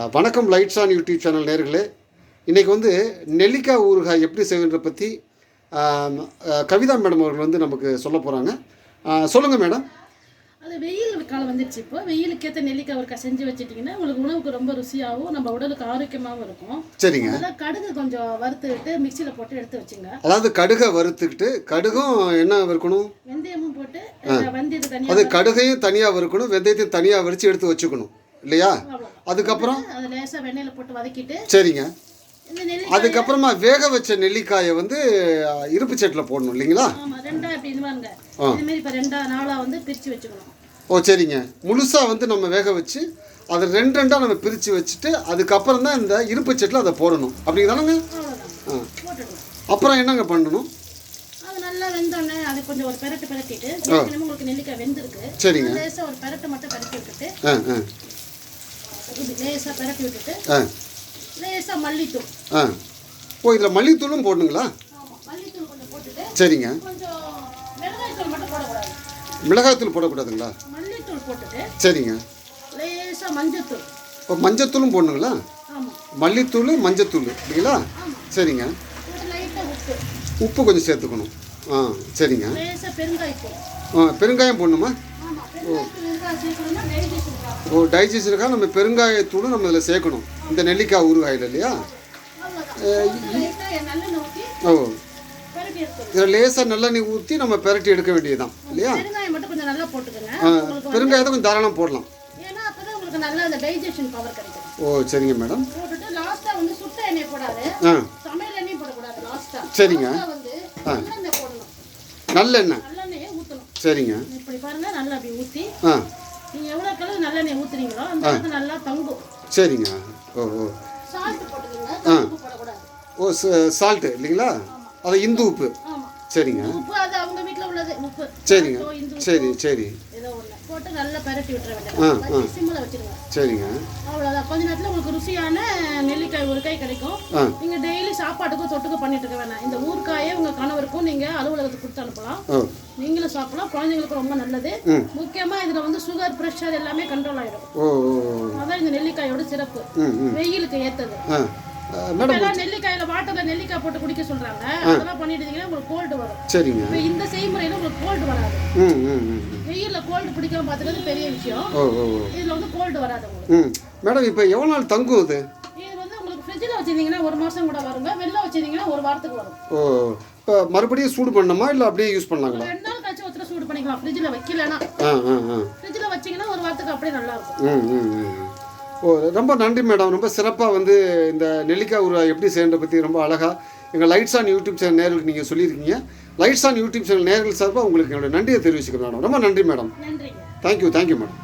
வணக்கம் lights on YouTube channel நேயர்களே. இன்றைக்கி வந்து நெல்லிக்காய் ஊறுகாய் எப்படி செய்வதை பற்றி கவிதா மேடம் அவர்கள் வந்து நமக்கு சொல்ல போகிறாங்க. சொல்லுங்கள் மேடம். அது வெயில் காலம் வந்துடுச்சு. இப்போ வெயிலுக்கேற்ற நெல்லிக்காய் ஊறுகாய் செஞ்சு வச்சுட்டிங்கன்னா உங்களுக்கு உணவுக்கு ரொம்ப ருசியாகவும் நம்ம உடலுக்கு ஆரோக்கியமாகவும் இருக்கும். சரிங்க. அதான் கடுகு கொஞ்சம் வறுத்துக்கிட்டு மிக்சியில் போட்டு எடுத்து வச்சுங்க. அதாவது கடுகை வறுத்துக்கிட்டு, கடுகும் என்ன வறுக்கணும்? வெந்தயமும் போட்டு வெந்தயத்தை தனியாக, அது கடுகையும் தனியாக வறுக்கணும், வெந்தயத்தையும் தனியாக வறுத்து எடுத்து வச்சுக்கணும் இல்லையா? அதுக்கப்புறம் அதை லேசாக வெண்ணெயில் போட்டு வதக்கிட்டு, சரிங்க, அதுக்கப்புறமா வேக வச்ச நெல்லிக்காயை வந்து இருப்பு சட்டில் போடணும் இல்லைங்களா? ஆமாம், ரெண்டாக இப்படி இதுவாங்க இதுமாரி இப்போ நாளாக வந்து பிரித்து வச்சுக்கணும். ஓ சரிங்க. முழுசாக வந்து நம்ம வேக வச்சு அதை ரெண்டாக நம்ம பிரித்து வச்சுட்டு அதுக்கப்புறம் தான் இந்த இருப்பு சட்டில் அதை போடணும் அப்படிங்கிறானுங்க. போட்டுடணும். அப்புறம் என்னங்க பண்ணணும்? அது நல்லா வெந்தோடனே அது கொஞ்சம் ஒரு பெரட்டிட்டு உங்களுக்கு நெல்லிக்காய் வெந்திருக்கு. சரிங்க. லேசாக ஒரு பெரட்டை மட்டும் பெரட்டி விட்டுட்டு, லேசாக பெரட்டி விட்டுட்டு லேசாக மல்லித்தூள். ஓ இதில் மல்லித்தூளும் போடணுங்களா? மல்லித்தூள் கொஞ்சம் போட்டுட்டு, சரிங்க. கொஞ்சம் மிளகாய்த்தூள் மட்டும் போடக்கூடாது. மிளகாய்த்தூள் போடக்கூடாதுங்களா? மல்லித்தூள் போட்டுட்டு, சரிங்க. லேசாக மஞ்சத்தூள். ஓ மஞ்சத்தூளும் போடணுங்களா? ஆமாம், மல்லித்தூள் மஞ்சத்தூள் இல்லைங்களா? சரிங்க. லைட்டாக உப்பு, உப்பு கொஞ்சம் சேர்த்துக்கணும். சரிங்க. லேசாக பெருங்காயத்தூள். பெருங்காயம் போடணுமா? ஆமாம், பெருங்காயத்தூள் சேர்க்கணும்னா டைஜஷன். ஓ டைஜஷனுக்காக நம்ம பெருங்காயத்தூளும் நம்ம இதில் சேர்க்கணும் இந்த நெல்லிக்காய் ஊறுகாயில் இல்லையா? ஓ இதில் லேசாக நல்லெண்ணெய் ஊற்றி நம்ம பெரட்டி எடுக்க வேண்டியதுதான் இல்லையா? பெருங்காயம் மட்டும் கொஞ்சம் நல்லா போட்டுக்கோங்க. பெருங்காயத்தை கொஞ்சம் தாராளமாக போடலாம். ஏன்னா அப்பதான் உங்களுக்கு நல்லா அந்த டைஜஷன் பவர் கிடைக்கும். ஓ சரிங்க மேடம். போட்டுட்டு லாஸ்ட்டாக வந்து சுட்ட எண்ணெய் போடாது, சமையல் எண்ணெய் போடக்கூடாது. லாஸ்ட்டாக சரிங்க. வந்து நல்லெண்ணெய் போடணும். நல்லெண்ணெய் நல்லெண்ணெயை ஊற்றணும். சரிங்க. இப்படி பாருங்க, நல்லா அப்படி ஊற்றி நீங்கள் எவ்வளோ கலர் நல்லெண்ணெய் ஊற்றுறீங்களோ அந்த அளவுக்கு நல்லா தங்கும். சரிங்க. ஓ ஓ சால்ட் போட்டுக்கோங்க, உப்பு போடக்கூடாது. ஓ சால்ட்டு இல்லைங்களா? அது இந்து உப்பு. ஆமாம், சரிங்க. உப்பு அது அவங்க வீட்டில் உள்ளது உப்பு. சரிங்க. சரி சரி. ஏதோ ஒன்று போட்டு நல்லா பரட்டி விட்டுற வேண்டியது. சிம்மில் வச்சுருங்க. சரிங்க. அவ்வளோதான். கொஞ்ச நேரத்தில் உங்களுக்கு ருசியான நெல்லிக்காய் ஊறுகாய் கிடைக்கும். நீங்கள் டெய்லி சாப்பாட்டுக்கும் தொட்டுக்கு பண்ணிட்டு இருக்க வேணாம். இந்த ஊறுகாயை உங்கள் கணவருக்கும் நீங்கள் அலுவலகத்துக்கு கொடுத்து அனுப்பலாம். நீங்களும் சாப்பிடலாம். குழந்தைங்களுக்கு ரொம்ப நல்லது. முக்கியமாக இதில் வந்து சுகர், ப்ரெஷர் எல்லாமே கண்ட்ரோல் ஆகிடும். அதான் இந்த நெல்லிக்காயோட சிறப்பு. வெயிலுக்கு ஏற்றது. நெல்லிக்காயில வாட்டர்ல நெல்லிக்காய் போட்டு குடிக்க சொல்றாங்க. அதெல்லாம் பண்ணிட்டீங்கன்னா உங்களுக்கு கோல்டு வரும். சரிங்க. இப்போ இந்த செய்முறையில உங்களுக்கு கோல்டு வராது. வெயில்ல கோல்டு பிடிக்காம பாத்துக்கிறது பெரிய விஷயம். இதுல வந்து கோல்டு வராது உங்களுக்கு. மேடம் இப்போ எவ்வளவு நாள் தங்கும் இது? இது வந்து உங்களுக்கு ஃப்ரிட்ஜ்ல வச்சிருந்தீங்கன்னா ஒரு மாசம் கூட வருங்க. வெளில வச்சிருந்தீங்கன்னா ஒரு வாரத்துக்கு வரும். ஓ இப்போ மறுபடியும் சூடு பண்ணணுமா இல்ல அப்படியே யூஸ் பண்ணலாங்களா? 2 நாள் கழிச்சு ஒருத்தர சூடு பண்ணிக்கலாம். ஃப்ரிட்ஜ்ல வைக்கலனா. ஃப்ரிட்ஜ்ல வச்சீங்கன்னா ஒரு வாரத்துக்கு அப்படியே நல்லா இருக்கும். ஓ ரொம்ப நன்றி மேடம். ரொம்ப சிறப்பாக வந்து இந்த நெல்லிக்காய் ஊறுகாய் எப்படி செய்யறதை பற்றி ரொம்ப அழகாக எங்கள் லைட்ஸ் ஆன் யூடியூப் சேனல் நேர்களுக்கு நீங்கள் சொல்லியிருக்கீங்க. லைட்ஸ் ஆன் யூடியூப் சேனல் நேர்கள் சார்பாக உங்களுக்கு என்னோட நன்றியை தெரிவிச்சுக்கிறேன் மேடம். ரொம்ப நன்றி மேடம். நன்றி. Thank you madam.